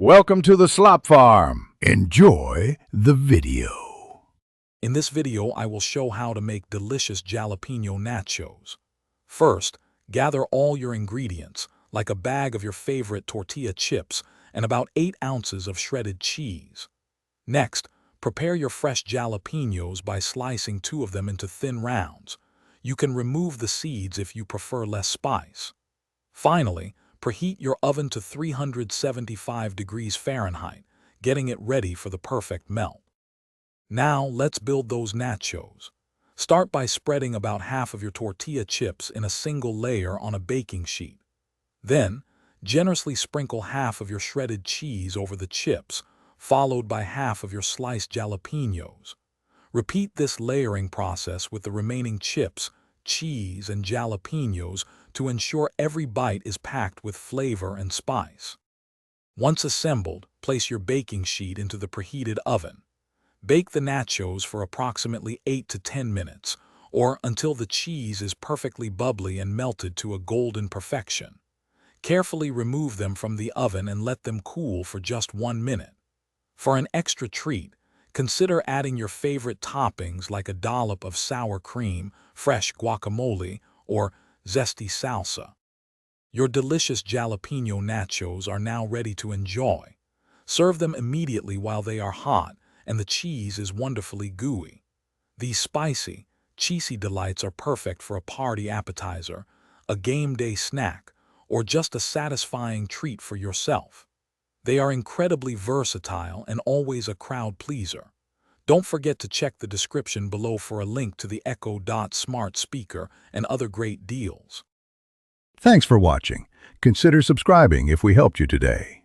Welcome to the Slop Farm. Enjoy the video. In this video, I will show how to make delicious jalapeno nachos. First, gather all your ingredients, like a bag of your favorite tortilla chips and about 8 ounces of shredded cheese. Next, prepare your fresh jalapenos by slicing 2 of them into thin rounds. You can remove the seeds if you prefer less spice. Finally, preheat your oven to 375 degrees Fahrenheit, getting it ready for the perfect melt. Now, let's build those nachos. Start by spreading about half of your tortilla chips in a single layer on a baking sheet. Then, generously sprinkle half of your shredded cheese over the chips, followed by half of your sliced jalapenos. Repeat this layering process with the remaining chips, cheese, and jalapenos to ensure every bite is packed with flavor and spice. Once assembled, place your baking sheet into the preheated oven. Bake the nachos for approximately 8 to 10 minutes, or until the cheese is perfectly bubbly and melted to a golden perfection. Carefully remove them from the oven and let them cool for just 1 minute. For an extra treat, consider adding your favorite toppings like a dollop of sour cream, fresh guacamole, or zesty salsa. Your delicious jalapeno nachos are now ready to enjoy. Serve them immediately while they are hot and the cheese is wonderfully gooey. These spicy, cheesy delights are perfect for a party appetizer, a game day snack, or just a satisfying treat for yourself. They are incredibly versatile and always a crowd pleaser. Don't forget to check the description below for a link to the Echo Dot smart speaker and other great deals. Thanks for watching. Consider subscribing if we helped you today.